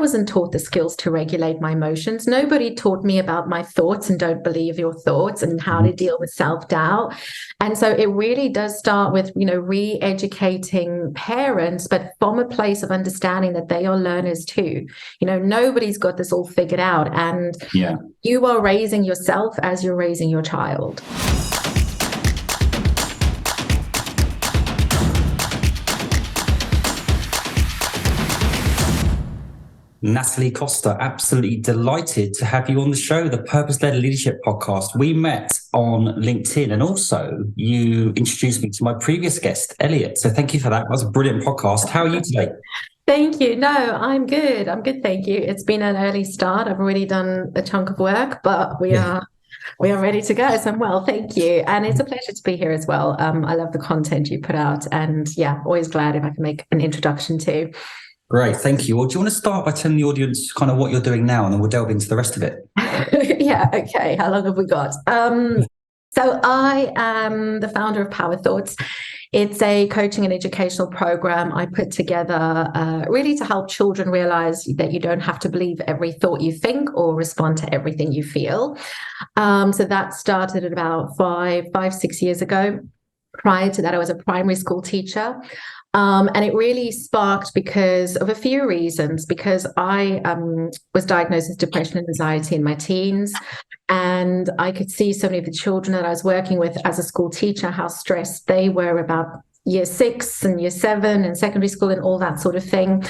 wasn't taught the skills to regulate my emotions. Nobody taught me about my thoughts and don't believe your thoughts and how to deal with self-doubt. And so it really does start with, re-educating parents, but from a place of understanding that they are learners too. Nobody's got this all figured out. And you are raising yourself as you're raising your child. Natalie Costa, absolutely delighted to have you on the show, the Purpose-Led Leadership Podcast. We met on LinkedIn, and also you introduced me to my previous guest, Elliot. So thank you for that. That was a brilliant podcast. How are you today? Thank you. No, I'm good. Thank you. It's been an early start. I've already done a chunk of work, but we are ready to go. So I'm well, thank you. And it's a pleasure to be here as well. I love the content you put out, and always glad if I can make an introduction too. Great, thank you. Well, do you want to start by telling the audience kind of what you're doing now, and then we'll delve into the rest of it? Yeah, okay. How long have we got? So I am the founder of Power Thoughts. It's a coaching and educational program I put together really to help children realize that you don't have to believe every thought you think or respond to everything you feel. So that started at about 6 years ago. Prior to that, I was a primary school teacher. And it really sparked because of a few reasons, because I was diagnosed with depression and anxiety in my teens. And I could see so many of the children that I was working with as a school teacher, how stressed they were about year 6 and year 7 and secondary school and all that sort of thing.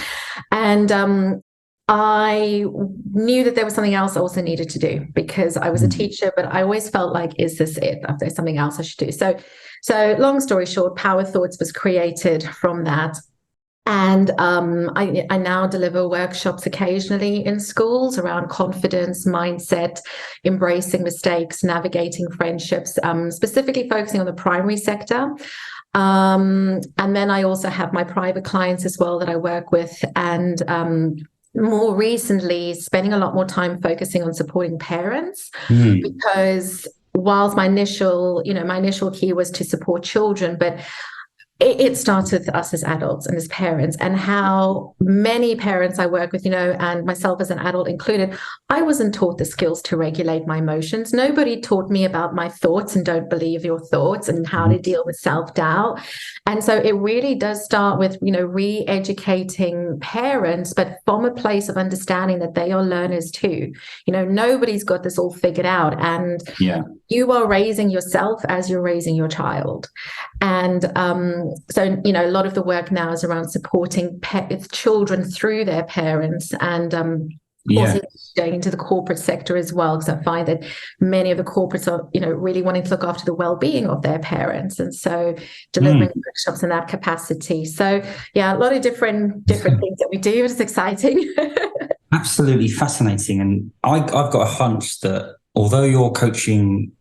And I knew that there was something else I also needed to do, because I was a teacher, but I always felt like, is this it? There's something else I should do. So long story short, Power Thoughts was created from that. And I now deliver workshops occasionally in schools around confidence, mindset, embracing mistakes, navigating friendships, specifically focusing on the primary sector. And then I also have my private clients as well that I work with, and more recently spending a lot more time focusing on supporting parents, because whilst my initial key was to support children, but it started with us as adults and as parents, and how many parents I work with, and myself as an adult included, I wasn't taught the skills to regulate my emotions. Nobody taught me about my thoughts and don't believe your thoughts and how to deal with self-doubt. And so it really does start with, re-educating parents, but from a place of understanding that they are learners too. Nobody's got this all figured out. And you are raising yourself as you're raising your child. And so, a lot of the work now is around supporting children through their parents, and also going into the corporate sector as well, because I find that many of the corporates are, really wanting to look after the well-being of their parents, and so delivering workshops in that capacity. So, a lot of different things that we do. It's exciting. Absolutely fascinating. And I've got a hunch that although you're coaching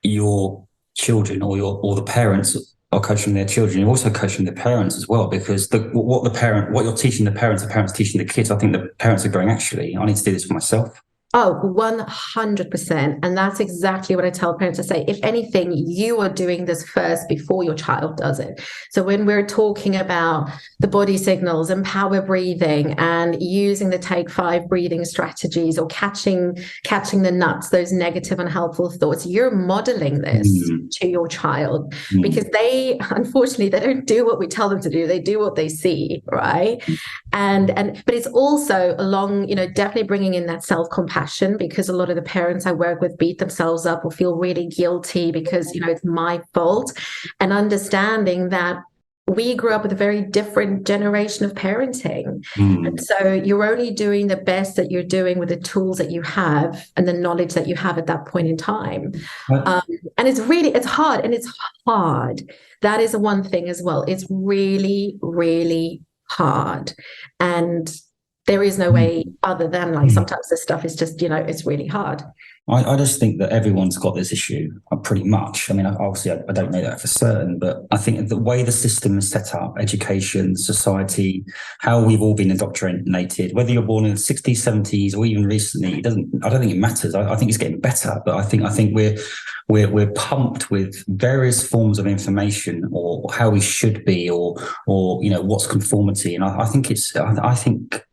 your children, or the parents are coaching their children, you're also coaching the parents as well, because what you're teaching the parents teaching the kids. I think the parents are going, actually, I need to do this for myself. Oh, 100%. And that's exactly what I tell parents. I say, if anything, you are doing this first before your child does it. So when we're talking about the body signals and power breathing and using the Take 5 breathing strategies, or catching the nuts, those negative, unhelpful thoughts, you're modeling this to your child, because they, unfortunately, they don't do what we tell them to do. They do what they see, right? But it's also along, definitely bringing in that self-compassion, because a lot of the parents I work with beat themselves up or feel really guilty because, it's my fault, and understanding that we grew up with a very different generation of parenting. And so you're only doing the best that you're doing with the tools that you have and the knowledge that you have at that point in time. And it's hard. That is one thing as well. It's really, really hard. And there is no way other than sometimes this stuff is just, it's really hard. I just think that everyone's got this issue, pretty much. I mean, obviously, I don't know that for certain, but I think the way the system is set up, education, society, how we've all been indoctrinated, whether you're born in the 60s, 70s, or even recently, I don't think it matters. I think it's getting better, but I think we're pumped with various forms of information, or how we should be, or what's conformity. And I think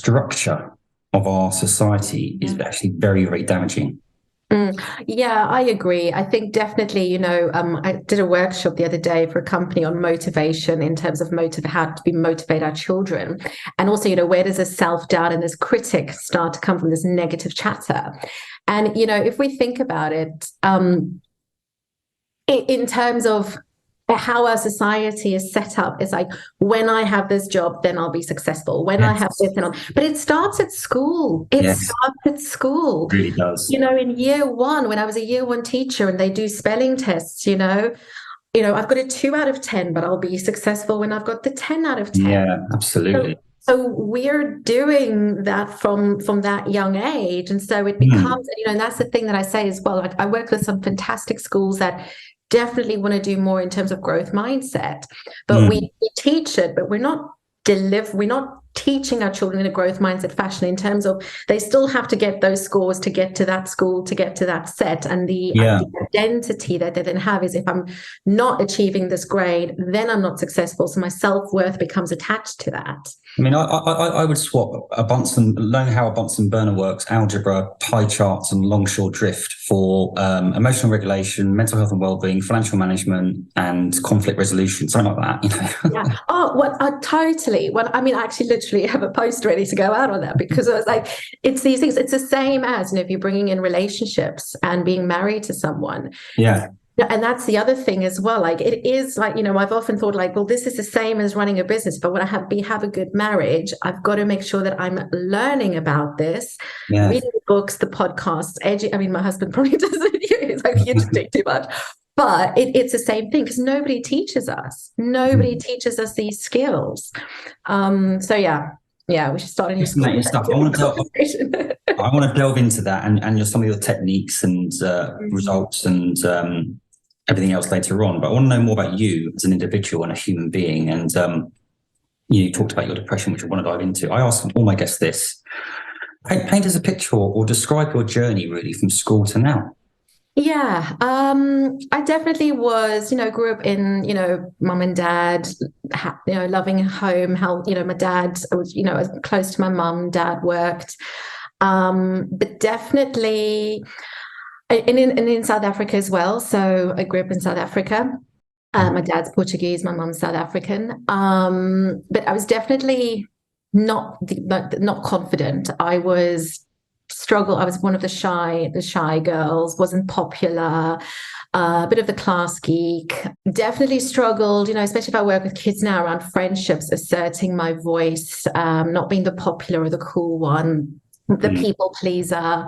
structure of our society is actually very, very damaging. Yeah, I agree. I think definitely, I did a workshop the other day for a company on motivation in terms of how to motivate our children. And also, where does this self-doubt and this critic start to come from, this negative chatter? And, if we think about it, in terms of how our society is set up, it's like, when I have this job, then I'll be successful. When I have this, but it starts at school. It starts at school. It really does. In year one, when I was a year one teacher and they do spelling tests, I've got a 2 out of 10, but I'll be successful when I've got the 10 out of 10. Yeah, absolutely. So we're doing that from that young age. And so it becomes, and that's the thing that I say as well. Like, I work with some fantastic schools that definitely want to do more in terms of growth mindset, but we teach it, but we're not teaching our children in a growth mindset fashion, in terms of they still have to get those scores to get to that school, to get to that set. And the identity that they then have is, if I'm not achieving this grade, then I'm not successful. So my self-worth becomes attached to that. I mean, I would swap learning how a Bunsen burner works, algebra, pie charts, and longshore drift for emotional regulation, mental health and well-being, financial management, and conflict resolution, something like that. Yeah. Oh, totally. Well, I mean, I actually literally have a post ready to go out on that, because I was like, it's these things. It's the same as, if you're bringing in relationships and being married to someone. Yeah. And that's the other thing as well. Like, it is like, I've often thought, like, well, this is the same as running a business. But when I have a good marriage, I've got to make sure that I'm learning about this, reading the books, the podcasts, I mean, my husband probably doesn't. He's like, you just take too much. But it's the same thing, because nobody teaches us. Nobody teaches us these skills. So we should start a new school. Stuff. I want to delve into that and some of your techniques and results and everything else later on. But I want to know more about you as an individual and a human being. And you talked about your depression, which I want to dive into. I ask all my guests this: paint us a picture or describe your journey, really, from school to now. Yeah, I definitely was, grew up in, mum and dad, loving home, how, my dad, I was, I was close to my mum, dad worked, but definitely in South Africa as well. So I grew up in South Africa. My dad's Portuguese, my mum's South African. But I was definitely not confident. I was one of the shy girls, wasn't popular, a bit of the class geek, definitely struggled, especially if I work with kids now, around friendships, asserting my voice, not being the popular or the cool one, the people pleaser.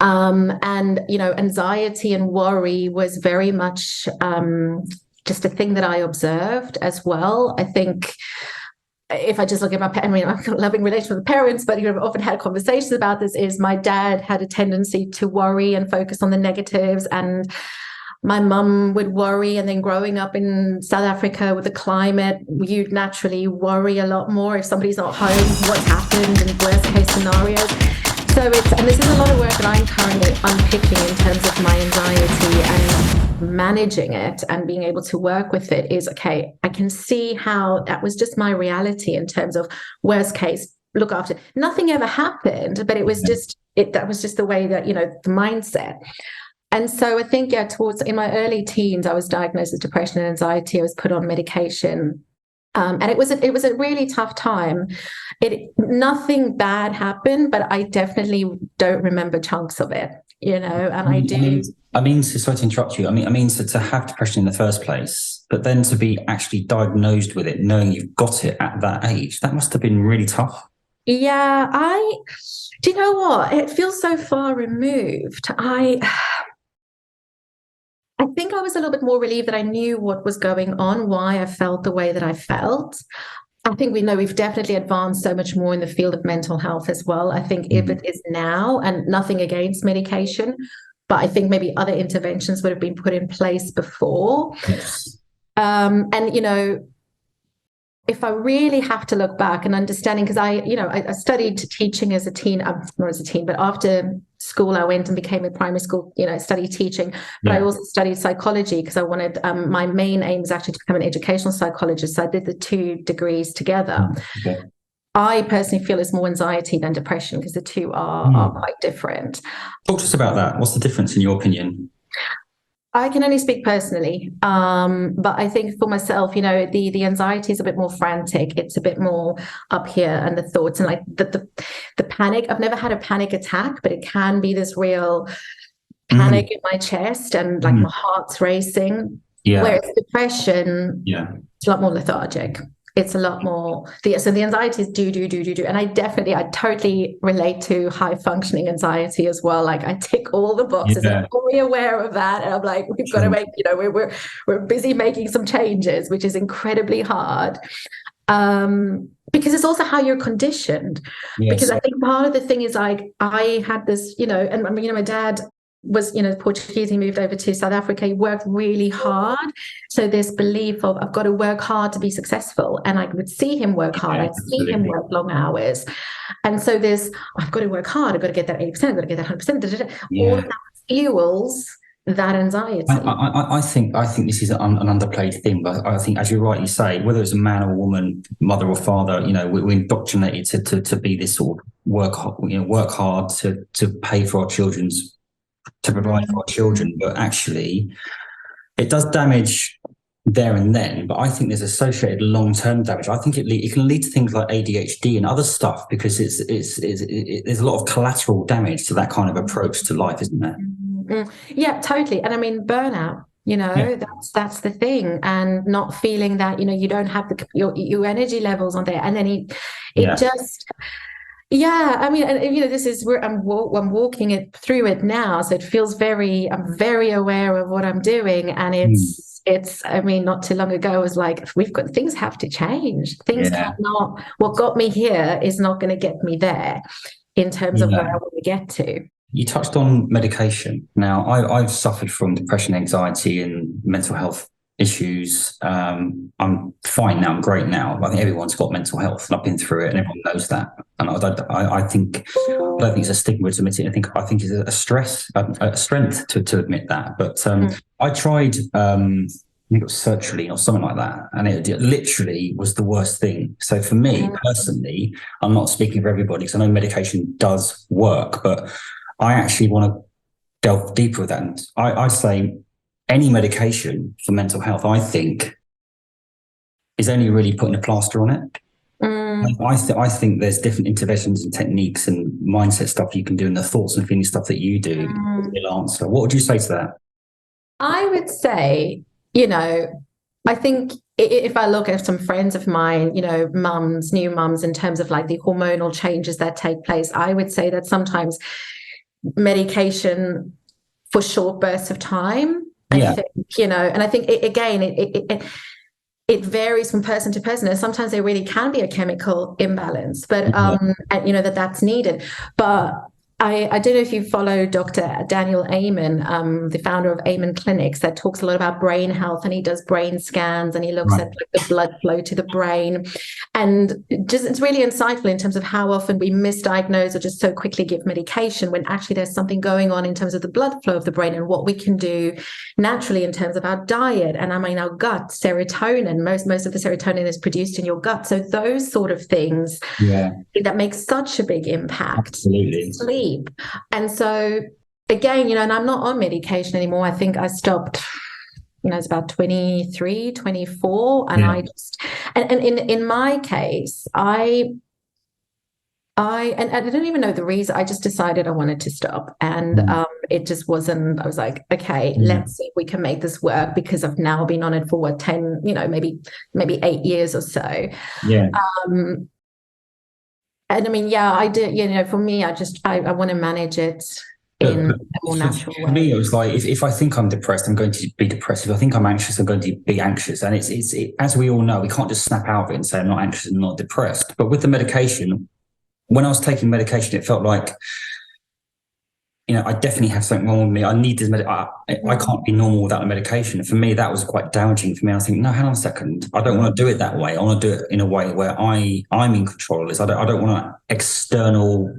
And, anxiety and worry was very much just a thing that I observed as well. I think, if I just look at my parents, I mean, I've got a loving relationship with parents, but I've often had conversations about this, is my dad had a tendency to worry and focus on the negatives, and my mum would worry. And then growing up in South Africa with the climate, you naturally worry a lot more if somebody's not home, what's happened, and worst case scenarios. So and this is a lot of work that I'm currently unpicking in terms of my anxiety and managing it and being able to work with it. Is, okay, I can see how that was just my reality in terms of worst case, look after. Nothing ever happened, but it was just, that was just the way that, the mindset. And so I think, in my early teens, I was diagnosed with depression and anxiety. I was put on medication. And it was a really tough time. Nothing bad happened, but I definitely don't remember chunks of it, and I do. I mean, sorry to interrupt you. I mean, so to have depression in the first place, but then to be actually diagnosed with it, knowing you've got it at that age, that must have been really tough. Yeah, do you know what? It feels so far removed. I think I was a little bit more relieved that I knew what was going on, why I felt the way that I felt. I think we've definitely advanced so much more in the field of mental health as well. I think if it is now, and nothing against medication, but I think maybe other interventions would have been put in place before. Yes. And, if I really have to look back and understanding, because I studied teaching as a teen, not as a teen, but after school, I went and became a primary school, studied teaching, but I also studied psychology because I wanted, my main aim was actually to become an educational psychologist. So I did the 2 degrees together. Okay. I personally feel it's more anxiety than depression, because the two are quite different. Talk to us about that. What's the difference in your opinion? I can only speak personally, but I think for myself, the anxiety is a bit more frantic. It's a bit more up here, and the thoughts and like the panic. I've never had a panic attack, but it can be this real panic in my chest, and like my heart's racing. Yeah. Whereas depression, it's a lot more lethargic. It's a lot more, so the anxiety is do. And I totally relate to high functioning anxiety as well. Like I tick all the boxes and I'm fully aware of that. And I'm like, we've got to make, we're busy making some changes, which is incredibly hard. Because it's also how you're conditioned. Yes. Because I think part of the thing is like, I had this, and my dad was Portuguese. He moved over to South Africa. He worked really hard, so this belief of I've got to work hard to be successful, and I would see him work hard. I'd see him work long hours, and so this I've got to work hard. I've got to get that 80%. I've got to get that 100%. All of that fuels that anxiety. I think this is an underplayed thing, but I think, as you rightly say, whether it's a man or a woman, mother or father, we're indoctrinated to be this sort of work hard to pay for our children's. To provide for our children, but actually it does damage there and then. But I think there's associated long-term damage. I think it can lead to things like ADHD and other stuff, because there's a lot of collateral damage to that kind of approach to life, isn't there? Yeah, totally. And I mean, burnout. That's the thing, and not feeling that you don't have your energy levels on there, and then it just. Yeah, I mean, this is where I'm walking it through it now, so it feels I'm very aware of what I'm doing, and it's. I mean, not too long ago, I was like, things have to change. Things cannot. What got me here is not going to get me there, in terms of where I want to get to. You touched on medication. Now, I've suffered from depression, anxiety, and mental health issues. I'm fine now. I'm great now. I think everyone's got mental health, and I've been through it, and everyone knows that. And I don't think it's a stigma to admit it. I think it's a strength to admit that. But I tried, I think it was sertraline or something like that, and it literally was the worst thing. So for me personally, I'm not speaking for everybody, because I know medication does work, but I actually want to delve deeper with that. And I say, any medication for mental health, I think, is only really putting a plaster on it. I think there's different interventions and techniques and mindset stuff you can do, and the thoughts and feeling stuff that you do will answer. What would you say to that? I would say, I think if I look at some friends of mine, new mums, in terms of like the hormonal changes that take place, I would say that sometimes medication for short bursts of time, I think, and I think it varies from person to person, and sometimes there really can be a chemical imbalance, but and that's needed. But I don't know if you follow Dr. Daniel Amen, the founder of Amen Clinics, that talks a lot about brain health, and he does brain scans, and he looks at the blood flow to the brain, and just it's really insightful in terms of how often we misdiagnose or just so quickly give medication when actually there's something going on in terms of the blood flow of the brain, and what we can do naturally in terms of our diet, and I mean our gut, serotonin. Most of the serotonin is produced in your gut, so those sort of things that make such a big impact. Absolutely. Sleep. And so again, and I'm not on medication anymore. I think I stopped, it's about 23, 24. And I just, and in my case, I don't even know the reason. I just decided I wanted to stop, and it just wasn't. I was like, okay, let's see if we can make this work, because I've now been on it for 10, maybe 8 years or so. Yeah. And I mean, I do, for me, I want to manage it in a more natural way. For me, it was like, if I think I'm depressed, I'm going to be depressed. If I think I'm anxious, I'm going to be anxious. And it's as we all know, we can't just snap out of it and say I'm not anxious and not depressed. But with the medication, when I was taking medication, it felt like, I definitely have something wrong with me. I need this I can't be normal without the medication. And for me, that was quite damaging for me. I was thinking, no, hang on a second. I don't want to do it that way. I want to do it in a way where I'm in control of this. I don't want an external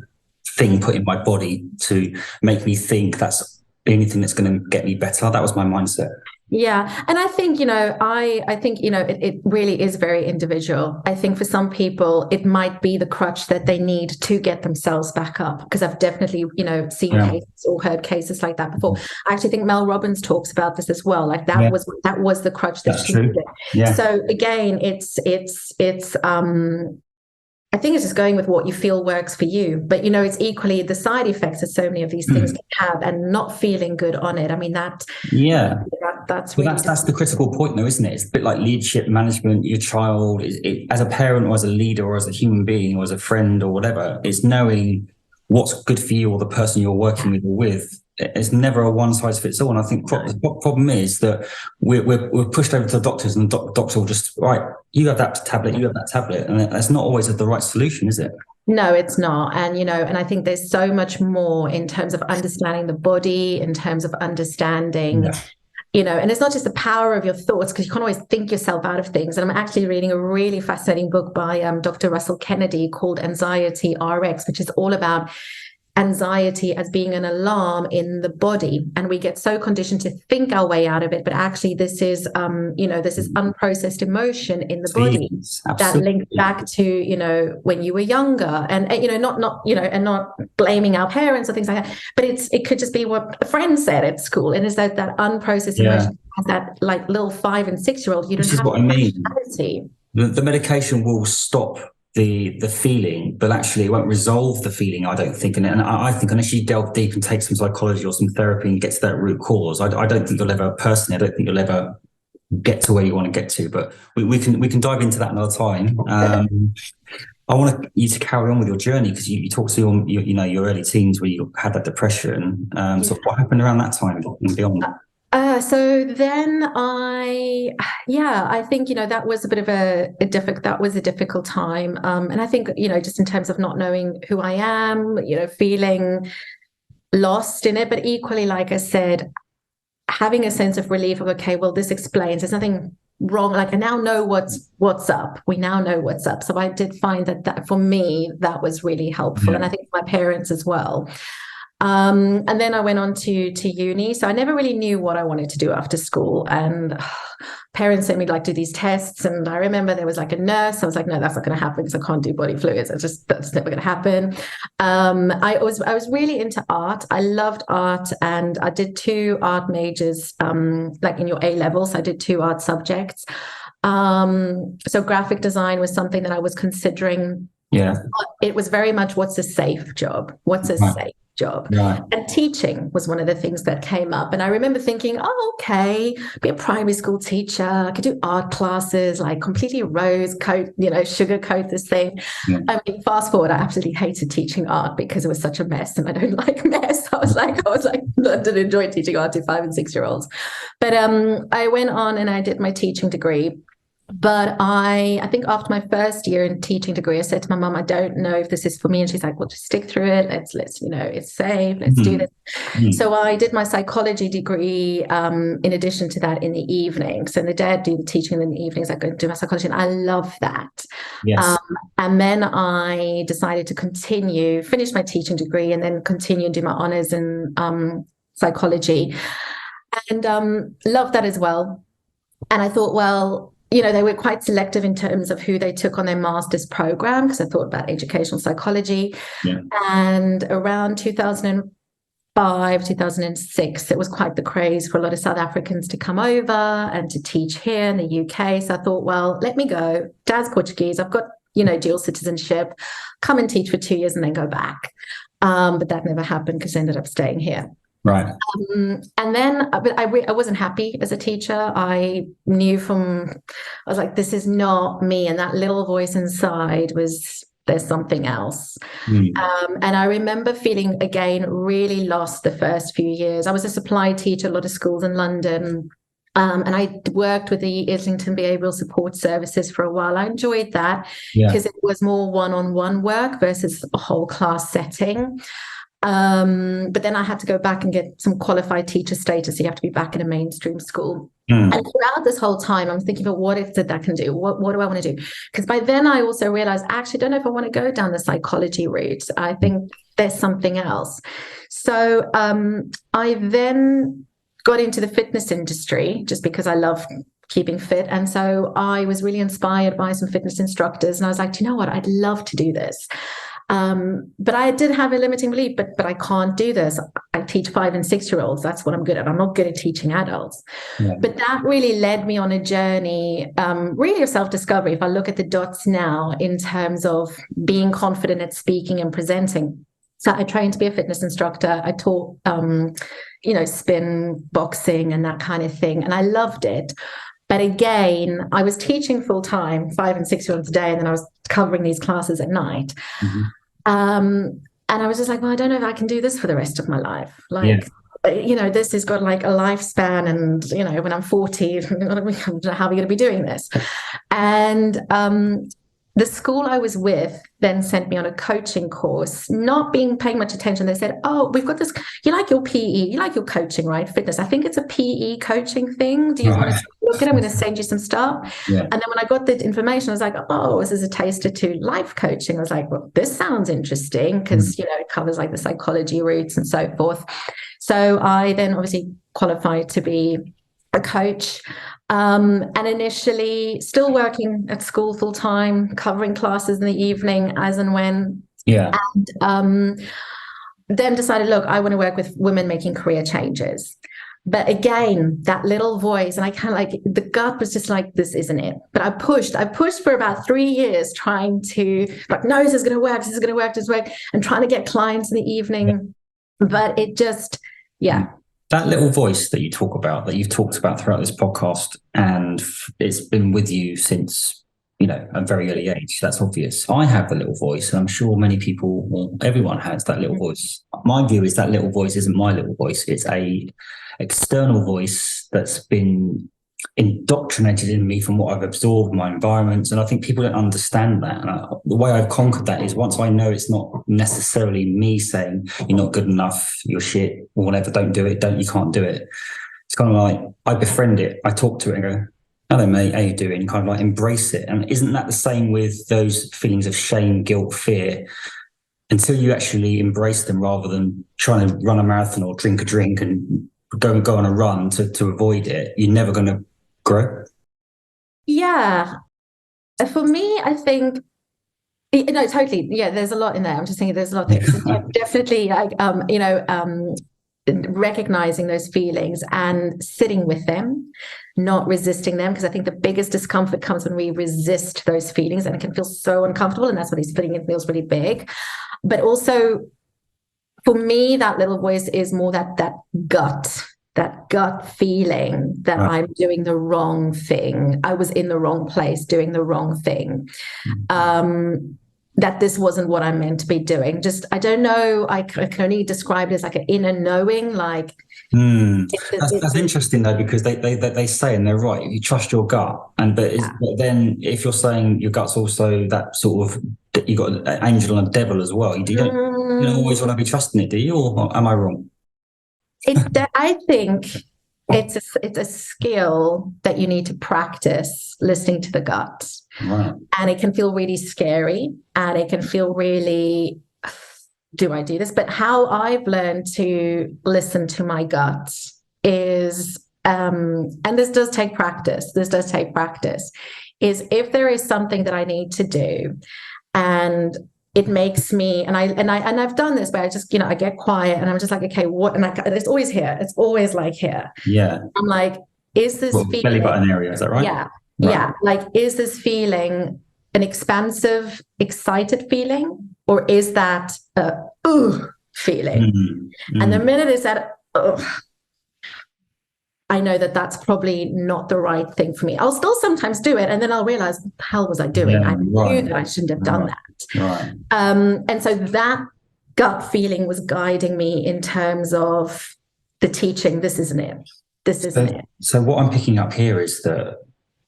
thing put in my body to make me think that's the only thing that's going to get me better. That was my mindset. Yeah. And I think, I think, it really is very individual. I think for some people, it might be the crutch that they need to get themselves back up. Because I've definitely, seen Yeah. cases or heard cases like that before. I actually think Mel Robbins talks about this as well. Like Yeah. that was the crutch that That's she true. needed. Yeah. So again, I think it's just going with what you feel works for you. But, it's equally the side effects that so many of these things can have, and not feeling good on it. I mean, Yeah. that's Well, really that's the critical point, though, isn't it? It's a bit like leadership, management. Your child, as a parent or as a leader or as a human being or as a friend or whatever, it's knowing what's good for you or the person you're working with. It's never a one size fits all. And I think the problem is that we're pushed over to the doctors, and the doctor will just, right, you have that tablet, you have that tablet, and that's not always the right solution, is it? No, it's not. And, and I think there's so much more in terms of understanding the body, in terms of understanding, and it's not just the power of your thoughts, because you can't always think yourself out of things. And I'm actually reading a really fascinating book by Dr. Russell Kennedy called Anxiety RX, which is all about anxiety as being an alarm in the body, and we get so conditioned to think our way out of it, but actually this is unprocessed emotion in the body that links back to when you were younger, and and not blaming our parents or things like that, but it could just be what a friend said at school, and is that unprocessed emotion has that like little 5 and 6-year-old, you don't have what I mean. The medication will stop the feeling, but actually it won't resolve the feeling, I don't think. And I think unless you delve deep and take some psychology or some therapy and get to that root cause, I don't think you'll ever, personally, I don't think you'll ever get to where you want to get to. But we can dive into that another time. I want you to carry on with your journey, because you talked to your early teens where you had that depression. So what happened around that time and beyond? So then I think, that was a bit of a difficult time. And I think, just in terms of not knowing who I am, feeling lost in it, but equally, like I said, having a sense of relief of, okay, well, this explains, there's nothing wrong. Like, I now know what's up. We now know what's up. So I did find that for me, that was really helpful. And I think my parents as well. And then I went on to uni. So I never really knew what I wanted to do after school. And parents sent me like do these tests. And I remember there was like a nurse. I was like, no, that's not going to happen because I can't do body fluids. That's never going to happen. I was really into art. I loved art, and I did 2 art majors, like in your A levels. I did 2 art subjects. So graphic design was something that I was considering. Yeah. It was very much, what's a safe job? What's a safe job? Right. And teaching was one of the things that came up. And I remember thinking, oh, okay, be a primary school teacher. I could do art classes, like completely rose coat, sugarcoat this thing. Yeah. I mean, fast forward, I absolutely hated teaching art because it was such a mess, and I don't like mess. I was like, I didn't enjoy teaching art to 5 and 6-year-olds. But I went on and I did my teaching degree. But I think after my first year in teaching degree, I said to my mum, I don't know if this is for me. And she's like, well, just stick through it. Let's it's safe. Let's do this. So I did my psychology degree in addition to that in the evening. So in the day I'd do the teaching, and in the evenings I go do my psychology. And I love that. Yes. And then I decided to finish my teaching degree, and then continue and do my honours in psychology. And love that as well. And I thought, well, they were quite selective in terms of who they took on their master's program, because I thought about educational psychology. Yeah. And around 2005, 2006, it was quite the craze for a lot of South Africans to come over and to teach here in the UK. So I thought, well, let me go. Dad's Portuguese. I've got, dual citizenship. Come and teach for 2 years and then go back. But that never happened because I ended up staying here. Right. And then, but I wasn't happy as a teacher. I knew I was like, this is not me. And that little voice inside was, there's something else. And I remember feeling, again, really lost the first few years. I was a supply teacher at a lot of schools in London. And I worked with the Islington Behavioural Support Services for a while. I enjoyed that because it was more one-on-one work versus a whole class setting. But then I had to go back and get some qualified teacher status. You have to be back in a mainstream school. And throughout this whole time, I'm thinking about what is it that I can do? What do I want to do? Because by then I also realized, I actually don't know if I want to go down the psychology route. I think there's something else. So I then got into the fitness industry just because I love keeping fit. And so I was really inspired by some fitness instructors. And I was like, do you know what? I'd love to do this. But I did have a limiting belief, but I can't do this. I teach 5 and 6 year olds. That's what I'm good at. I'm not good at teaching adults. Yeah. But that really led me on a journey, really of self-discovery. If I look at the dots now in terms of being confident at speaking and presenting. So I trained to be a fitness instructor. I taught, spin, boxing and that kind of thing. And I loved it. But again, I was teaching full time, 5 and 6 year olds a day. And then I was covering these classes at night. Mm-hmm. And I was just like, well, I don't know if I can do this for the rest of my life. Like, this has got like a lifespan. And, when I'm 40, how are we going to be doing this? And the school I was with then sent me on a coaching course, not paying much attention. They said, oh, we've got this, you like your PE, you like your coaching, right? Fitness. I think it's a PE coaching thing. Do you want to look at it? I'm going to send you some stuff. Yeah. And then when I got the information, I was like, oh, this is a taster to life coaching. I was like, well, this sounds interesting because, it covers like the psychology roots and so forth. So I then obviously qualified to be a coach. And initially still working at school full time, covering classes in the evening as and when. Yeah. And then decided, look, I want to work with women making career changes. But again, that little voice, and I kind of like, the gut was just like, this isn't it. But I pushed for about 3 years trying to, like, no, this is going to work, this is going to work, this work, and trying to get clients in the evening. Yeah. But it just, That little voice that you talk about, that you've talked about throughout this podcast, and it's been with you since, a very early age. That's obvious. I have the little voice, and I'm sure many people, well, everyone has that little voice. My view is that little voice isn't my little voice. It's a external voice that's been indoctrinated in me from what I've absorbed, my environments. And I think people don't understand that. And the way I've conquered that is once I know it's not necessarily me saying, you're not good enough, you're shit, or whatever, don't do it, you can't do it. It's kind of like, I befriend it, I talk to it and go, hello mate, how you doing? Kind of like embrace it. And isn't that the same with those feelings of shame, guilt, fear? Until you actually embrace them rather than trying to run a marathon or drink a drink and go on a run to avoid it, you're never going to grow. Yeah. For me, I think, totally. Yeah, there's a lot in there. I'm just thinking there's a lot there. Definitely like, recognizing those feelings and sitting with them, not resisting them. Because I think the biggest discomfort comes when we resist those feelings, and it can feel so uncomfortable. And that's when he's feeling, it feels really big. But also for me, that little voice is more that gut feeling that I'm doing the wrong thing. I was in the wrong place doing the wrong thing. That this wasn't what I meant to be doing. Just, I don't know. I can only describe it as like an inner knowing. Like, that's interesting though, because they say, and they're right, you trust your gut. But then if you're saying your gut's also that sort of, you got an angel and a devil as well. You don't always want to be trusting it, do you? Or am I wrong? I think it's a skill that you need to practice listening to the gut. Right. And it can feel really scary, and it can feel really, do I do this? But how I've learned to listen to my gut is, and this does take practice, is if there is something that I need to do and it makes me, and I've done this, but I just, I get quiet and I'm just like, okay, what? And it's always here. It's always like here. Yeah. I'm like, is this feeling, belly button area? Is that right? Yeah. Right. Yeah. Like, is this feeling an expansive, excited feeling, or is that a feeling? Mm-hmm. And the minute it's that, I know that that's probably not the right thing for me. I'll still sometimes do it, and then I'll realize, what the hell was I doing? I knew that I shouldn't have done that. Right. And so that gut feeling was guiding me in terms of the teaching. This isn't it. This isn't it. So what I'm picking up here is that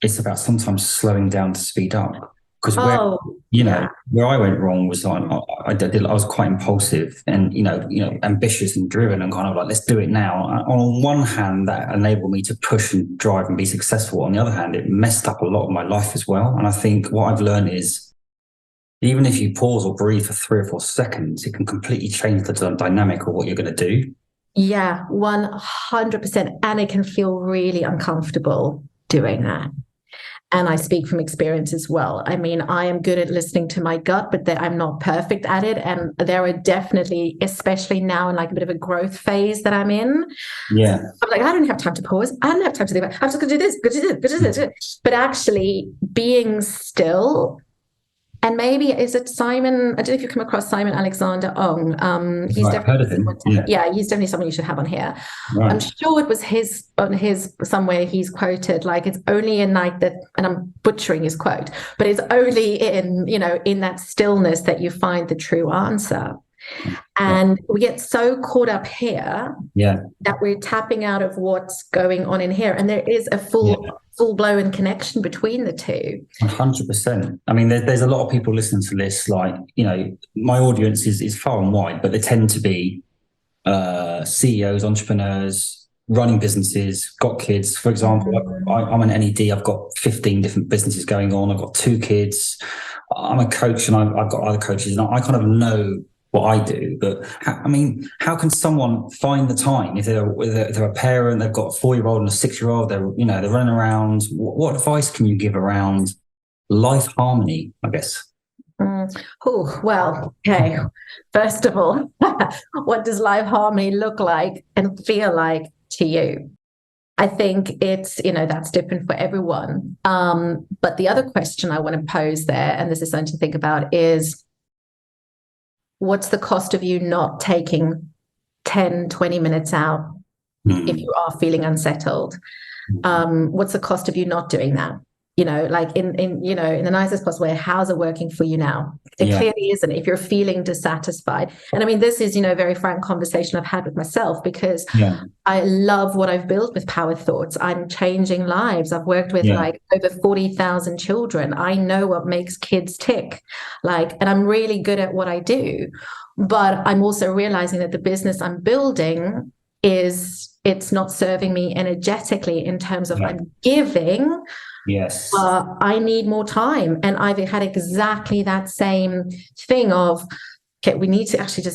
it's about sometimes slowing down to speed up. Because where I went wrong was I was quite impulsive and ambitious and driven and kind of like, let's do it now. On one hand, that enabled me to push and drive and be successful. On the other hand, it messed up a lot of my life as well. And I think what I've learned is, even if you pause or breathe for 3 or 4 seconds, it can completely change the dynamic of what you're going to do. Yeah, 100%. And it can feel really uncomfortable doing that. And I speak from experience as well. I mean, I am good at listening to my gut, but I'm not perfect at it. And there are definitely, especially now in like a bit of a growth phase that I'm in. Yeah. I'm like, I don't have time to pause. I don't have time to think about, I'm just going to do this, going to do this, going to do this. But actually being still. And maybe is it Simon? I don't know if you come across Simon Alexander Ong. He's Right, I've heard of him. Yeah, he's definitely someone you should have on here. Right. I'm sure it was his on his somewhere he's quoted like it's only a night that, and I'm butchering his quote, but it's only in that stillness that you find the true answer. And we get so caught up here that we're tapping out of what's going on in here, and there is a full-blown connection between the two. 100%. I mean, there's a lot of people listening to this, like, my audience is far and wide, but they tend to be CEOs, entrepreneurs, running businesses, got kids. For example, I'm an NED, I've got 15 different businesses going on, I've got 2 kids, I'm a coach, and I've got other coaches, and I kind of know what I do. But how can someone find the time if they're a parent, they've got a 4-year-old and a 6-year-old, they're running around? What advice can you give around life harmony, I guess? Oh, well, okay. First of all, what does life harmony look like and feel like to you? I think it's, that's different for everyone. But the other question I want to pose there, and this is something to think about, is what's the cost of you not taking 10, 20 minutes out if you are feeling unsettled? What's the cost of you not doing that? Like in the nicest possible way, how's it working for you now? It clearly isn't if you're feeling dissatisfied. And I mean, this is, a very frank conversation I've had with myself, because I love what I've built with Power Thoughts. I'm changing lives. I've worked with like over 40,000 children. I know what makes kids tick, and I'm really good at what I do. But I'm also realizing that the business I'm building it's not serving me energetically in terms of I'm giving. Yes. I need more time. And I've had exactly that same thing of, okay, we need to actually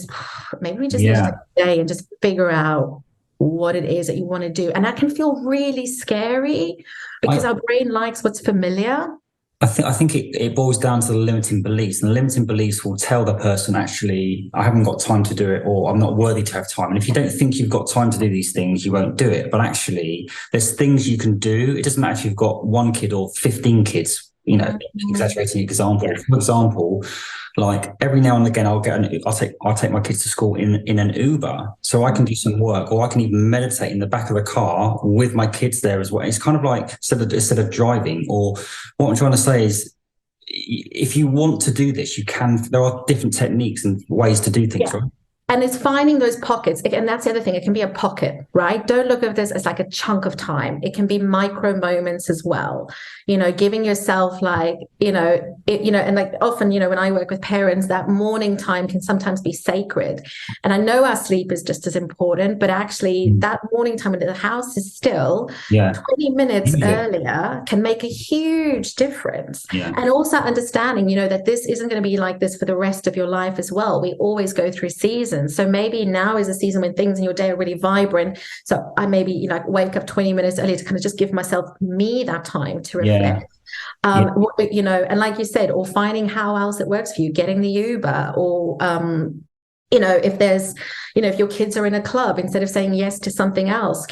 maybe we just need to take a day and just figure out what it is that you want to do. And that can feel really scary because our brain likes what's familiar. I think it boils down to the limiting beliefs, and the limiting beliefs will tell the person, actually, I haven't got time to do it, or I'm not worthy to have time. And if you don't think you've got time to do these things, you won't do it. But actually, there's things you can do. It doesn't matter if you've got 1 kid or 15 kids, exaggerating example. For example, like every now and again, I'll take my kids to school in an Uber, so I can do some work, or I can even meditate in the back of the car with my kids there as well. It's kind of like instead of driving. Or what I'm trying to say is, if you want to do this, you can. There are different techniques and ways to do things, right? And it's finding those pockets. And that's the other thing. It can be a pocket, right? Don't look at this as like a chunk of time. It can be micro moments as well. Giving yourself and like often, when I work with parents, that morning time can sometimes be sacred. And I know our sleep is just as important, but actually that morning time when the house is still, 20 minutes earlier can make a huge difference. And also understanding, that this isn't going to be like this for the rest of your life as well. We always go through seasons. So maybe now is a season when things in your day are really vibrant. So I maybe wake up 20 minutes earlier to kind of just give me that time to reflect. And like you said, or finding how else it works for you, getting the Uber, or if there's if your kids are in a club, instead of saying yes to something else,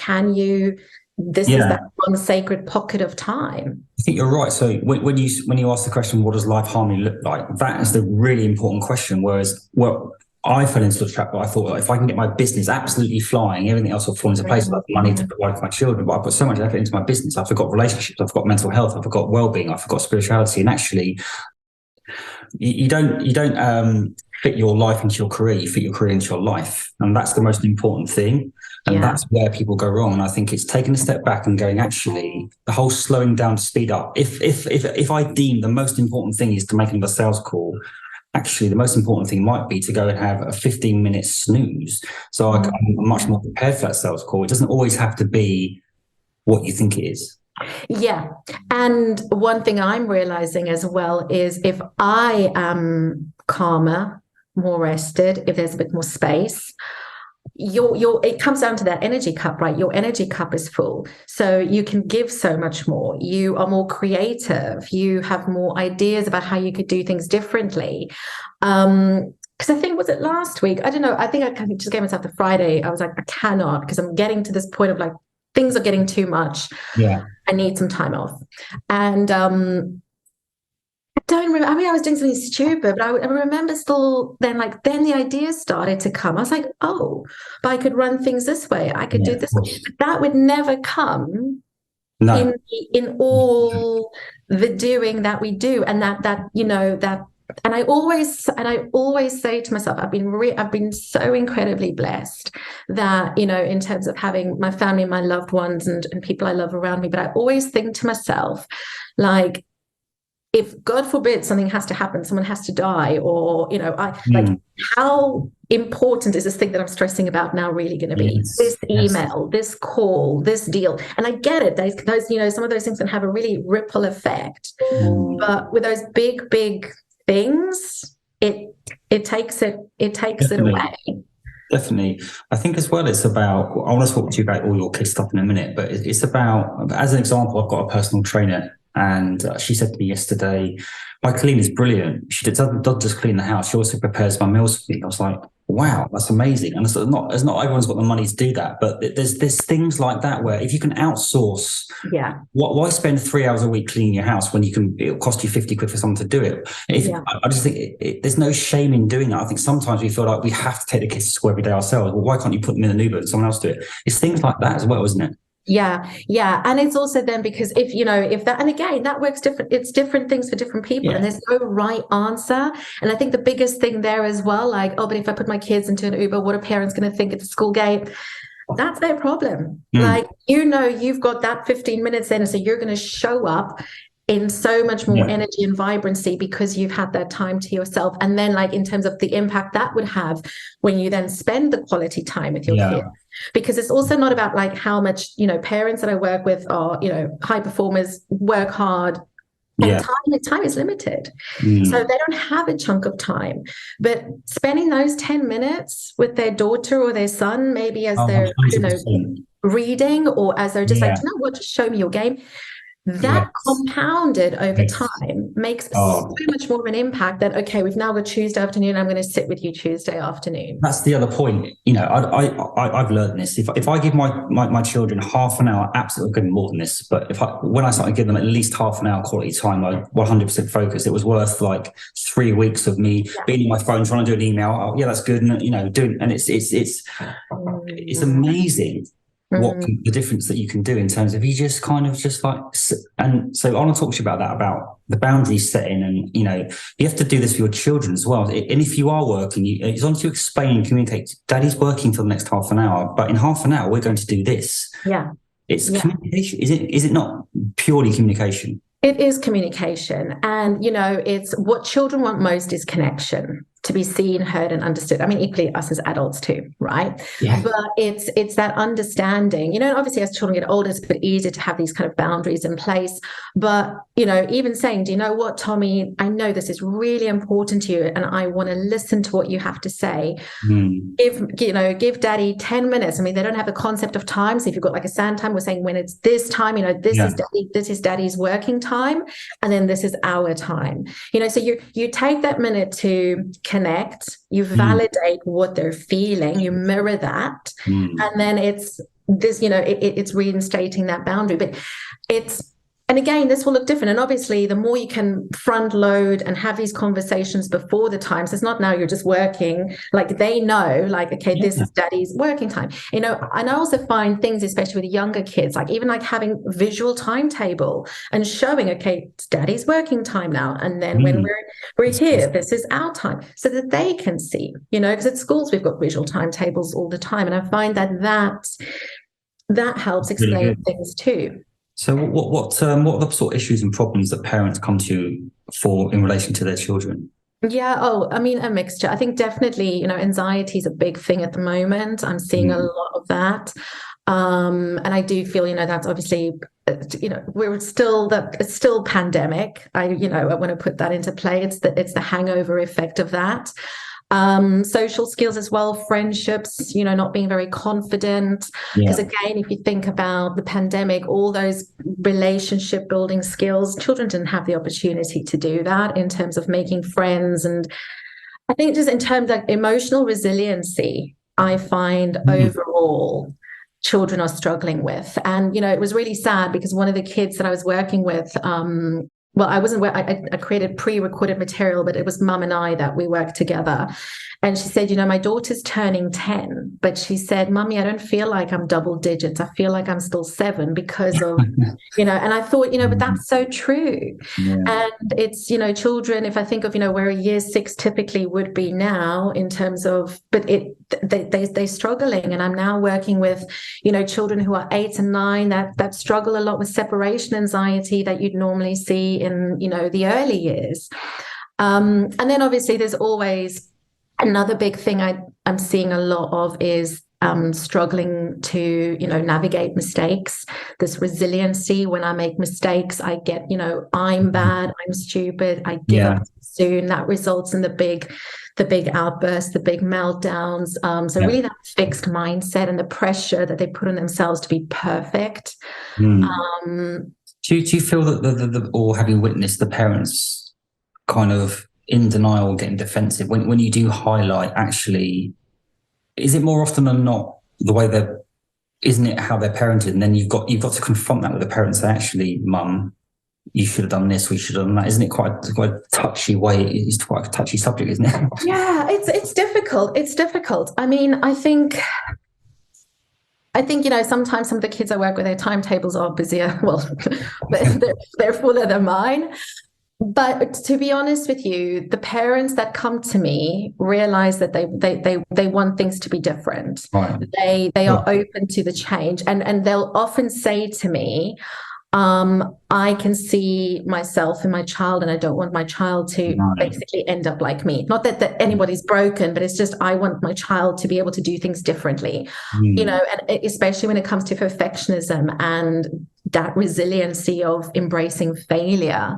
this is that one sacred pocket of time. I think you're right. So when you ask the question, what does life harmony look like? That is the really important question. Whereas, I fell into the trap where I thought, if I can get my business absolutely flying, everything else will fall into place. Like money to provide for my children. But I put so much effort into my business. I forgot relationships. I forgot mental health. I forgot well-being. I forgot spirituality. And actually, you don't fit your life into your career. You fit your career into your life, and that's the most important thing. And that's where people go wrong. And I think it's taking a step back and going, actually, the whole slowing down to speed up. If I deem the most important thing is to make another sales call, actually, the most important thing might be to go and have a 15-minute snooze. So I'm much more prepared for that sales call. It doesn't always have to be what you think it is. Yeah. And one thing I'm realizing as well is if I am calmer, more rested, if there's a bit more space, it comes down to that energy cup, right? Your energy cup is full, so you can give so much more. You are more creative, you have more ideas about how you could do things differently. Because I think, was it last week, I don't know, I think I kind of just gave myself the Friday. I was like, I cannot, because I'm getting to this point of like, things are getting too much. Yeah. I need some time off. And I don't remember. I mean, I was doing something stupid, but I remember still then, like, then the ideas started to come. I was like, oh, but I could run things this way. I could do this way. But that would never come No. in all the doing that we do. And and I always say to myself, I've been so incredibly blessed that, in terms of having my family, my loved ones and people I love around me. But I always think to myself, like, if God forbid something has to happen, someone has to die, or, like, how important is this thing that I'm stressing about now really going to be? Yes. This email, this call, this deal. And I get it. Those, some of those things can have a really ripple effect. But with those big, big things, it takes it away. Definitely. I think as well, it's about, I want to talk to you about all your kids stuff in a minute, but it's about, as an example, I've got a personal trainer. And she said to me yesterday, my clean is brilliant. She doesn't just clean the house. She also prepares my meals for me. I was like, wow, that's amazing. And it's not everyone's got the money to do that. But there's things like that where if you can outsource, why spend 3 hours a week cleaning your house when it'll cost you 50 quid for someone to do it? I just think there's no shame in doing that. I think sometimes we feel like we have to take the kids to school every day ourselves. Well, why can't you put them in an Uber and someone else do it? It's things like that as well, isn't it? Yeah. And it's also then because if that, and again, that works different, it's different things for different people, and there's no right answer. And I think the biggest thing there as well, like, oh, but if I put my kids into an Uber, what are parents going to think at the school gate? That's their problem. Like, you've got that 15 minutes in, so you're going to show up in so much more energy and vibrancy because you've had that time to yourself. And then, like, in terms of the impact that would have when you then spend the quality time with your kids. Because it's also not about like how much, parents that I work with are, high performers, work hard, and time is limited. So they don't have a chunk of time. But spending those 10 minutes with their daughter or their son, maybe as they're, reading, or as they're just like, what, just show me your game. That compounded over time makes so much more of an impact than, okay, we've now got Tuesday afternoon, I'm going to sit with you Tuesday afternoon. That's the other point. I've learned this. If I give my children half an hour, absolutely good, more than this, but when I started giving them at least half an hour quality time, like 100% focus, it was worth like 3 weeks of me being on my phone trying to do an email. Oh, yeah, that's good, and doing, and it's amazing. What the difference that you can do in terms of you just kind of just like, and so I want to talk to you about that, about the boundaries setting, and you have to do this for your children as well. And if you are working, it's on to explain and communicate. Daddy's working for the next half an hour, but in half an hour we're going to do this. It's communication. Is it not purely communication? It is communication, and it's what children want most is connection. To be seen, heard, and understood. I mean, equally us as adults too, right? But it's that understanding, obviously as children get older, it's a bit easier to have these kind of boundaries in place. But, even saying, do you know what, Tommy, I know this is really important to you and I want to listen to what you have to say. Give daddy 10 minutes. I mean, they don't have a concept of time. So if you've got like a sand time, we're saying when it's this time, this is daddy's working time. And then this is our time, so you take that minute to connect, you validate what they're feeling, you mirror that, and then it's this, it's reinstating that boundary. But and again, this will look different. And obviously, the more you can front load and have these conversations before the time, so it's not now you're just working, like they know, like, okay, this is daddy's working time. And I also find things, especially with younger kids, like even like having visual timetable and showing, okay, it's daddy's working time now. And then when we're here, this is our time, so that they can see, because at schools, we've got visual timetables all the time. And I find that helps explain things too. So what are the sort of issues and problems that parents come to you for in relation to their children? Yeah. Oh, I mean, a mixture. I think definitely, anxiety is a big thing at the moment. I'm seeing a lot of that. And I do feel, that's obviously, it's still pandemic. I want to put that into play. It's the hangover effect of that. Social skills as well, friendships, not being very confident. Because again, if you think about the pandemic, all those relationship building skills, children didn't have the opportunity to do that in terms of making friends. And I think just in terms of emotional resiliency, I find overall children are struggling with. And, it was really sad because one of the kids that I was working with, I created pre-recorded material, but it was mum and I that we worked together. And she said, my daughter's turning 10, but she said, Mummy, I don't feel like I'm double digits. I feel like I'm still 7 because of, and I thought, but that's so true. Yeah. And it's, children, if I think of, where a year 6 typically would be now in terms of, but they're struggling. And I'm now working with, children who are 8 and 9 that struggle a lot with separation anxiety that you'd normally see in, the early years. And then obviously there's always another big thing I'm seeing a lot of is struggling to, navigate mistakes. This resiliency, when I make mistakes, I get, I'm bad, I'm stupid, I give up soon. That results in the big outbursts, the big meltdowns. Really that fixed mindset and the pressure that they put on themselves to be perfect. Do you feel that or have you witnessed the parents kind of in denial, getting defensive when you do highlight? Actually, is it more often than not the way isn't it how they're parented, and then you've got to confront that with the parents that actually, Mum, you should have done this, we should have done that? Isn't it quite a touchy way? It's quite a touchy subject, isn't it? Yeah, it's difficult. It's difficult. I mean, I think sometimes some of the kids I work with, their timetables are busier. Well, they're fuller than mine. But to be honest with you, the parents that come to me realize that they want things to be different. Right. They are open to the change, and they'll often say to me, I can see myself in my child, and I don't want my child to basically end up like me. Not that anybody's broken, but it's just I want my child to be able to do things differently. And especially when it comes to perfectionism and that resiliency of embracing failure.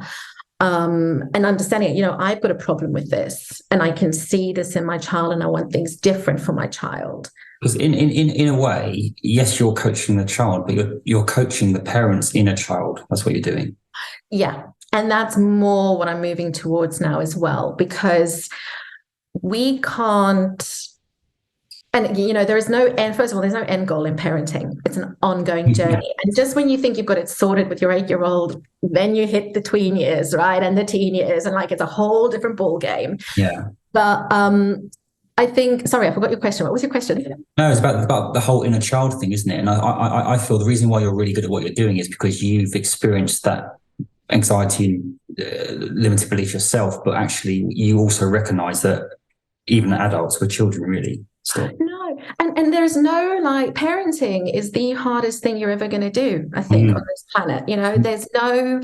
And understanding, I've got a problem with this and I can see this in my child and I want things different for my child. Because in a way, yes, you're coaching the child, but you're coaching the parents in a child. That's what you're doing. Yeah. And that's more what I'm moving towards now as well, because we can't, and, there is no end. First of all, there's no end goal in parenting. It's an ongoing journey. And just when you think you've got it sorted with your 8-year-old, then you hit the tween years, right? And the teen years, and it's a whole different ball game. Yeah. But I think, sorry, I forgot your question. What was your question? No, it's about the whole inner child thing, isn't it? And I feel the reason why you're really good at what you're doing is because you've experienced that anxiety and limited belief yourself, but actually you also recognize that even adults were children, really. So. No, and there's no parenting is the hardest thing you're ever going to do, I think, on this planet. There's no,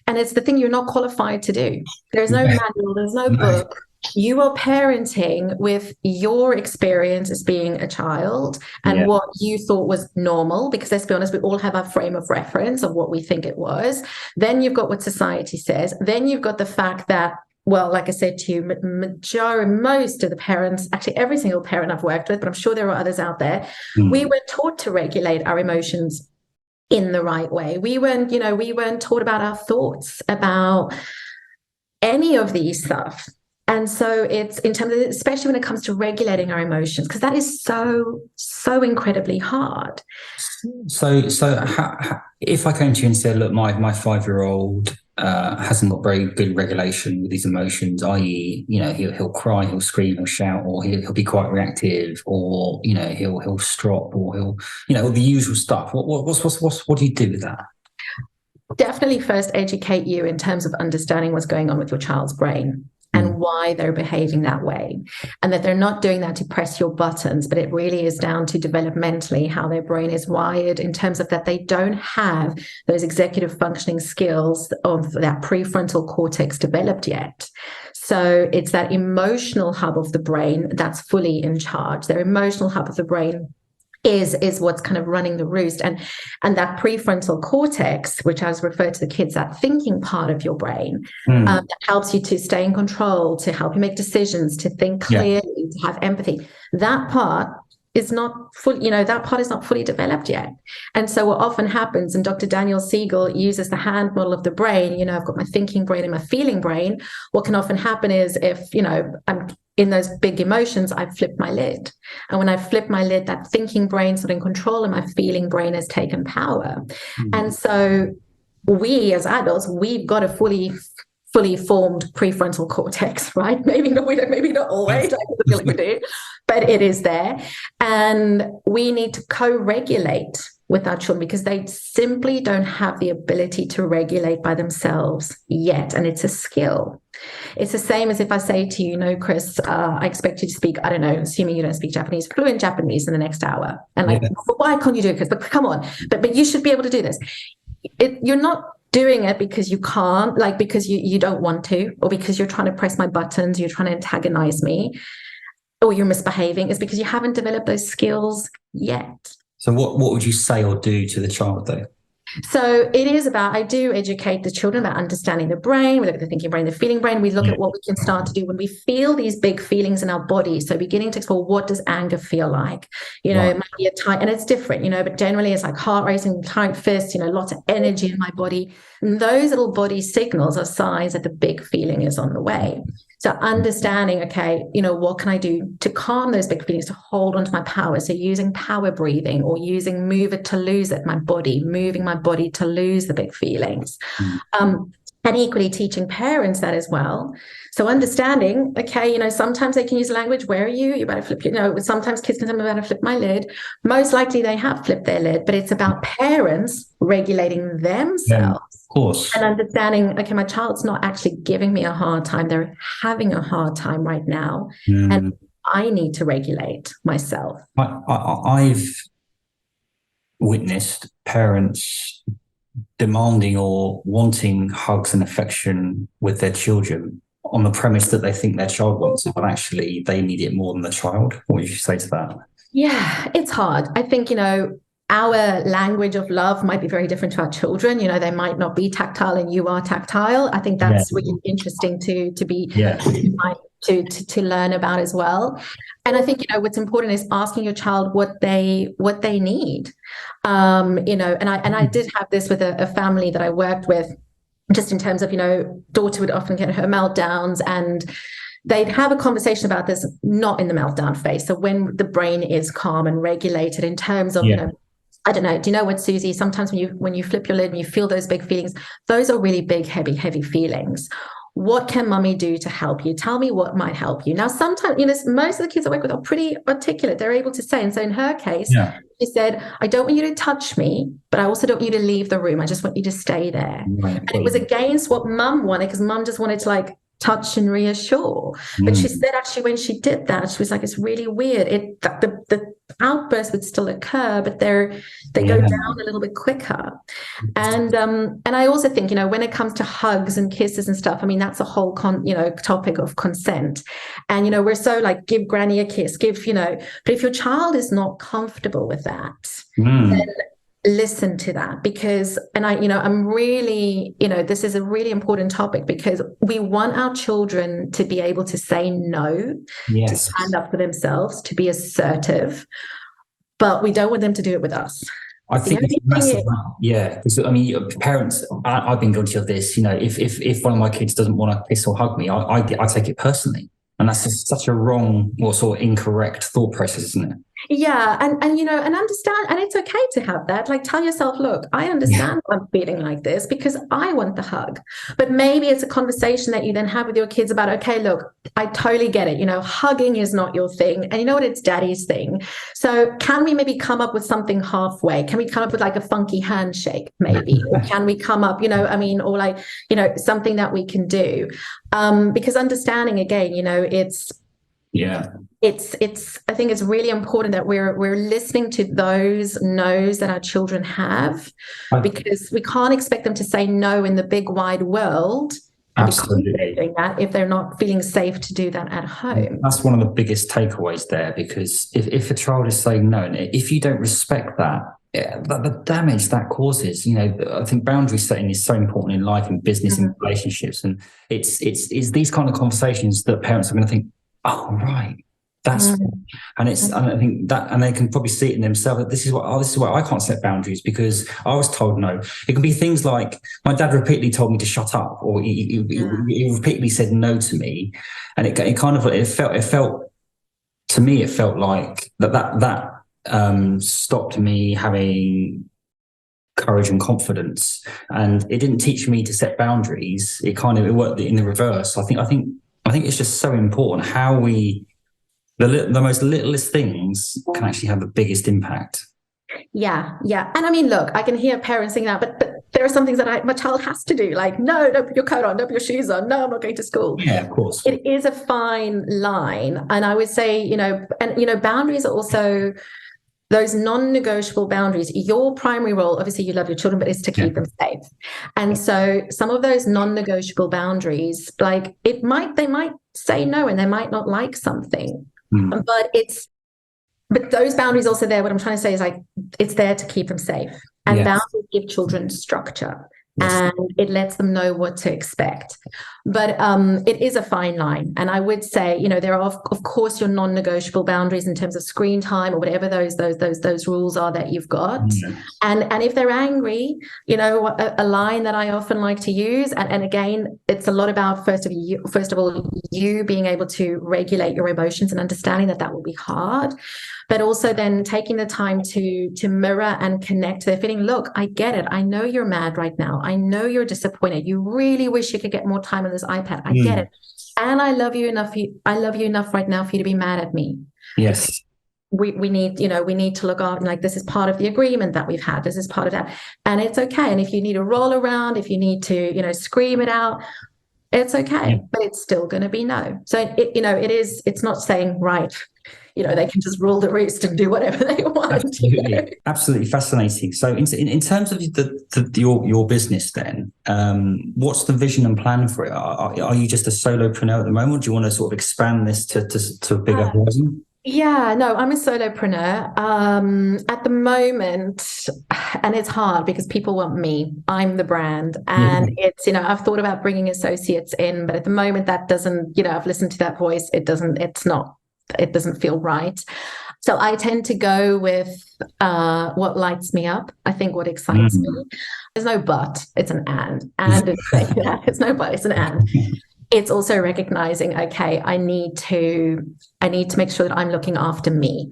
and it's the thing you're not qualified to do. There's no manual, there's no book. You are parenting with your experience as being a child and what you thought was normal, because let's be honest, we all have our frame of reference of what we think it was. Then you've got what society says. Then you've got the fact that, well, like I said to you, most of the parents, actually every single parent I've worked with, but I'm sure there are others out there, we weren't taught to regulate our emotions in the right way. We weren't taught about our thoughts, about any of these stuff. And so it's in terms of, especially when it comes to regulating our emotions, because that is so incredibly hard. So if I came to you and said, look, my 5-year-old hasn't got very good regulation with his emotions, i.e., he'll cry, he'll scream, he'll shout, or he'll be quite reactive, or he'll strop, or he'll all the usual stuff. What do you do with that? Definitely first educate you in terms of understanding what's going on with your child's brain and why they're behaving that way, and that they're not doing that to press your buttons, but it really is down to developmentally how their brain is wired, in terms of that they don't have those executive functioning skills of that prefrontal cortex developed yet. So it's that emotional hub of the brain that's fully in charge. Their emotional hub of the brain is what's kind of running the roost. And that prefrontal cortex, which I was referred to the kids, that thinking part of your brain, that helps you to stay in control, to help you make decisions, to think clearly, to have empathy. That part is not fully, that part is not fully developed yet. And so what often happens, and Dr. Daniel Siegel uses the hand model of the brain, I've got my thinking brain and my feeling brain. What can often happen is if, I'm in those big emotions, I flip my lid. And when I flip my lid, that thinking brain's not in control and my feeling brain has taken power. And so we as adults, we've got a fully formed prefrontal cortex, right? Maybe not always, I feel like we do, but it is there. And we need to co-regulate with our children because they simply don't have the ability to regulate by themselves yet. And it's a skill. It's the same as if I say to you, Chris, I expect you to speak, I don't know, assuming you don't speak Japanese, fluent Japanese in the next hour. And but why can't you do it, Chris? But come on, but you should be able to do this. You're not doing it because you can't, like because you don't want to, or because you're trying to press my buttons, you're trying to antagonize me, or you're misbehaving. It's because you haven't developed those skills yet. So what would you say or do to the child though? So it is about, I do educate the children about understanding the brain. We look at the thinking brain, the feeling brain. We look at what we can start to do when we feel these big feelings in our body. So beginning to explore, what does anger feel like? It might be a tight, and it's different, but generally it's like heart racing, tight fist, lots of energy in my body. And those little body signals are signs that the big feeling is on the way. So understanding, okay, what can I do to calm those big feelings, to hold onto my power? So using power breathing or using move it to lose it, my body, moving my body to lose the big feelings. And equally teaching parents that as well. So understanding, okay, sometimes they can use language. Where are you? You better flip, sometimes kids can tell me about to flip my lid. Most likely they have flipped their lid, but it's about parents regulating themselves. Yeah, of course. And understanding, okay, my child's not actually giving me a hard time. They're having a hard time right now. And I need to regulate myself. I've witnessed parents demanding or wanting hugs and affection with their children on the premise that they think their child wants it, but actually they need it more than the child. What would you say to that? Yeah, it's hard. I think, our language of love might be very different to our children. They might not be tactile and you are tactile. I think that's really interesting to learn about as well. And I think, what's important is asking your child what they need. And I did have this with a family that I worked with, just in terms of, daughter would often get her meltdowns, and they'd have a conversation about this, not in the meltdown phase. So when the brain is calm and regulated in terms of, I don't know, do you know what, Susie, sometimes when you flip your lid and you feel those big feelings, those are really big, heavy feelings. What can mummy do to help you? Tell me what might help you. Now, sometimes, most of the kids I work with are pretty articulate. They're able to say. And so in her case, she said, I don't want you to touch me, but I also don't want you to leave the room. I just want you to stay there. Right. And it was against what mum wanted, because mum just wanted to touch and reassure. But she said actually when she did that, she was like, it's really weird. The outburst would still occur, but they go down a little bit quicker. And I also think, when it comes to hugs and kisses and stuff, I mean, that's a whole topic of consent. And, we're so give granny a kiss, but if your child is not comfortable with that, then listen to that, because, and I'm really, this is a really important topic, because we want our children to be able to say no, to stand up for themselves, to be assertive, but we don't want them to do it with us. I think it's massive. Because parents, I've been guilty of this. If one of my kids doesn't want to kiss or hug me, I take it personally, and that's just such a wrong or sort of incorrect thought process, isn't it? Yeah. And understand, and it's okay to have that. Tell yourself, look, I understand I'm feeling like this because I want the hug. But maybe it's a conversation that you then have with your kids about, okay, look, I totally get it. Hugging is not your thing. And you know what? It's daddy's thing. So can we maybe come up with something halfway? Can we come up with a funky handshake maybe? Or can we come up, something that we can do? Because understanding again, it's I think it's really important that we're listening to those no's that our children have, because we can't expect them to say no in the big wide world and be confident Absolutely. doing that if they're not feeling safe to do that at home. That's one of the biggest takeaways there, because if a child is saying no, and if you don't respect that, the damage that causes, I think boundary setting is so important in life, in business, in relationships. And it's these kind of conversations that parents are going to think, oh, right. That's and I think that, and they can probably see it in themselves that this is why I can't set boundaries, because I was told no. It can be things like my dad repeatedly told me to shut up, or he repeatedly said no to me, and it felt to me, it felt like that stopped me having courage and confidence, and it didn't teach me to set boundaries. It worked in the reverse. I think it's just so important how the most littlest things can actually have the biggest impact. Yeah. And I mean, look, I can hear parents saying that, but there are some things that my child has to do. Like, no, don't put your coat on, don't put your shoes on. No, I'm not going to school. Yeah, of course. It is a fine line. And I would say, boundaries are also those non-negotiable boundaries. Your primary role, obviously you love your children, but it's to keep them safe. And so some of those non-negotiable boundaries, like they might say no, and they might not like something. But those boundaries also there, what I'm trying to say is like, it's there to keep them safe. And boundaries give children structure. And it lets them know what to expect. But it is a fine line. And I would say, there are, of course, your non-negotiable boundaries in terms of screen time or whatever those rules are that you've got. And if they're angry, a line that I often like to use, and again, it's a lot about, first of all, you being able to regulate your emotions and understanding that will be hard. But also then taking the time to mirror and connect to their feeling. Look, I get it. I know you're mad right now. I know you're disappointed. You really wish you could get more time on this iPad. I get it. And I love you enough. I love you enough right now for you to be mad at me. Yes. We need to look at, like, this is part of the agreement that we've had. This is part of that. And it's okay. And if you need to roll around, if you need to, scream it out, it's okay. But it's still going to be no. So it's not saying, right, they can just rule the roost and do whatever they want. Absolutely, absolutely fascinating. So, in terms of your business, then, what's the vision and plan for it? Are you just a solopreneur at the moment? Or do you want to sort of expand this to a bigger horizon? Yeah, no, I'm a solopreneur at the moment, and it's hard because people want me. I'm the brand, and it's I've thought about bringing associates in, but at the moment that doesn't. I've listened to that voice. It doesn't feel right. So I tend to go with what lights me up. I think what excites me. There's no but, it's an and. It's no but, it's an and. It's also recognizing, okay, I need to make sure that I'm looking after me.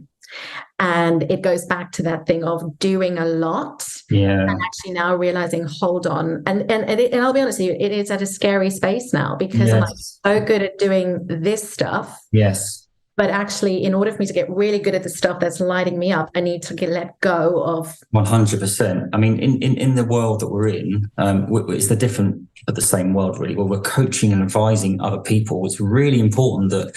And it goes back to that thing of doing a lot and actually now realizing, hold on. And I'll be honest with you, it is at a scary space now because I'm so good at doing this stuff. Yes. But actually, in order for me to get really good at the stuff that's lighting me up, I need to let go of 100%. I mean, in the world that we're in, it's the different but the same world, really, where we're coaching and advising other people. It's really important that,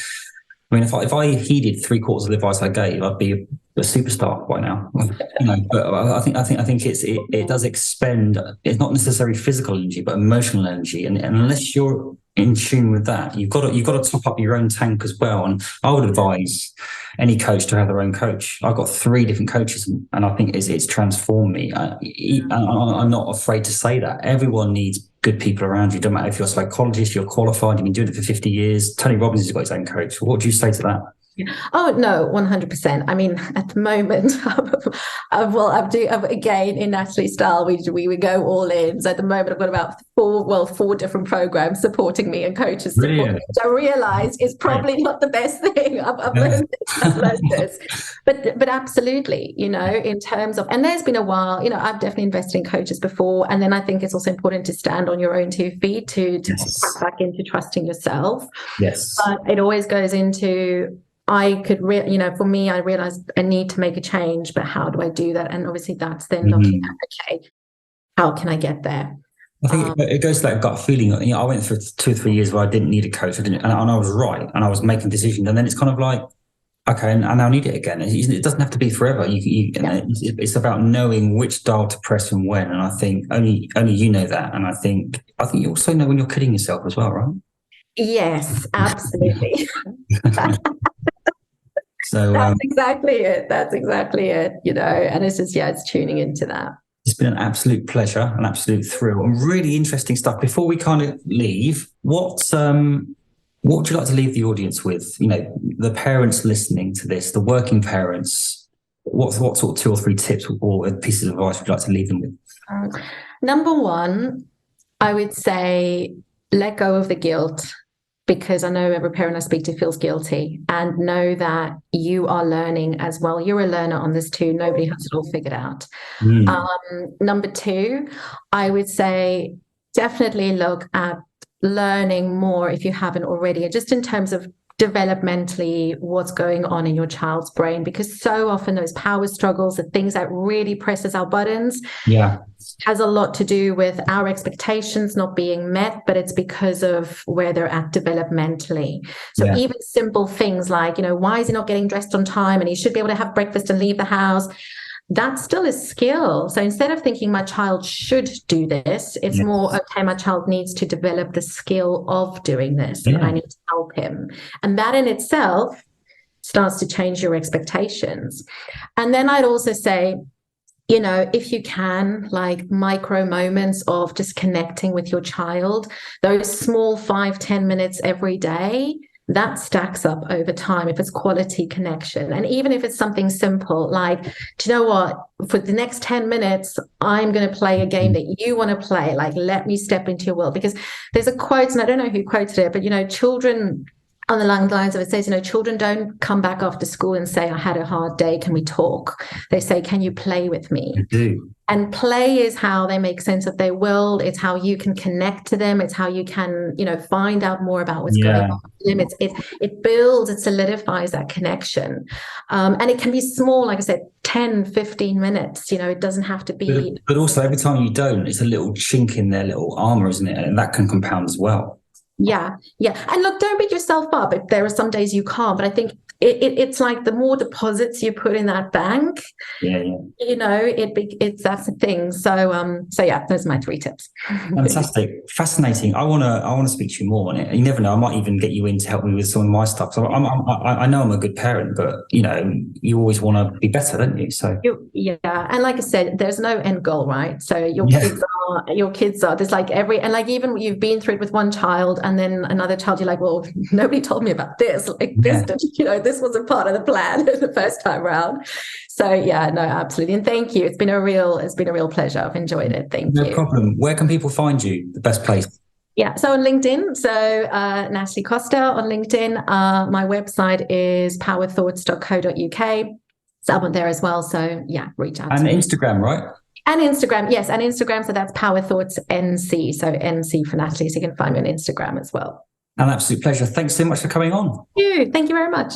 I mean, if I heeded 3/4 of the advice I gave, I'd be a superstar by now. But I think it does expend. It's not necessarily physical energy, but emotional energy, and unless you're in tune with that, you've got to top up your own tank as well. And I would advise any coach to have their own coach. I've got 3 different coaches, and I think it's transformed me. I'm not afraid to say that everyone needs good people around you. Don't matter if you're a psychologist, you're qualified, you've been doing it for 50 years. Tony Robbins has got his own coach. What do you say to that? Oh, no, 100%. I mean, at the moment, again, in Natalie style, we go all in. So at the moment, I've got about 4 different programs supporting me and coaches supporting me, which I realize is probably not the best thing. I've learned this. But absolutely, in terms of, and there's been a while, I've definitely invested in coaches before. And then I think it's also important to stand on your own 2 feet to tap back into trusting yourself. Yes. But it always goes into, for me, I realized I need to make a change, but how do I do that? And obviously that's then looking at, okay, how can I get there? I think it goes to that gut feeling. I went through 2 or 3 years where I didn't need a coach. And I was right, and I was making decisions. And then it's kind of like, okay, and I now need it again. It doesn't have to be forever. It's about knowing which dial to press and when. And I think only you know that. And I think I think you also know when you're kidding yourself as well, right? Yes, absolutely. So That's exactly it. That's exactly it, and it's just, it's tuning into that. it's been an absolute pleasure, an absolute thrill, and really interesting stuff. Before we kind of leave, what would you like to leave the audience with? The parents listening to this, the working parents, what sort of 2 or 3 tips or pieces of advice would you like to leave them with? Number one, I would say let go of the guilt, because I know every parent I speak to feels guilty, and know that you are learning as well. You're a learner on this too. Nobody has it all figured out. Number 2, I would say definitely look at learning more if you haven't already, just in terms of developmentally what's going on in your child's brain, because so often those power struggles, the things that really presses our buttons, has a lot to do with our expectations not being met, but it's because of where they're at developmentally. So even simple things like, why is he not getting dressed on time, and he should be able to have breakfast and leave the house? That's still a skill. So instead of thinking my child should do this, it's more, okay, my child needs to develop the skill of doing this, and I need to help him. And that in itself starts to change your expectations. And then I'd also say, if you can, like micro moments of just connecting with your child, those small 5-10 minutes every day, that stacks up over time if it's quality connection. And even if it's something simple, like, do you know what, for the next 10 minutes, I'm going to play a game that you want to play. Like, let me step into your world. Because there's a quote, and I don't know who quoted it, but, children, on the lines of it says, children don't come back after school and say, I had a hard day, can we talk? They say, can you play with me? They do. And play is how they make sense of their world. It's how you can connect to them. It's how you can, find out more about what's going on with them. It builds, it solidifies that connection. And it can be small, like I said, 10, 15 minutes, it doesn't have to be. But also every time you don't, it's a little chink in their little armor, isn't it? And that can compound as well. Yeah. And look, don't beat yourself up if there are some days you can't, but I think it's like the more deposits you put in that bank, it's that's the thing. So those are my 3 tips. Fantastic, fascinating. I want to speak to you more on it. You never know, I might even get you in to help me with some of my stuff. So I know I'm a good parent, but you always want to be better, don't you? So and like I said, there's no end goal, right? So your kids are there's like even you've been through it with one child, and then another child, you're like, well, nobody told me about this. Like this, this wasn't part of the plan the first time around. So no, absolutely. And thank you. It's been a real pleasure. I've enjoyed it. Thank you. No problem. Where can people find you? The best place? So on LinkedIn. So Natalie Costa on LinkedIn. My website is powerthoughts.co.uk. So I'm on there as well. So reach out. And Instagram, right? And Instagram, yes. And Instagram. So that's Power Thoughts NC. So NC for Natalie. So you can find me on Instagram as well. An absolute pleasure. Thanks so much for coming on. Thank you very much.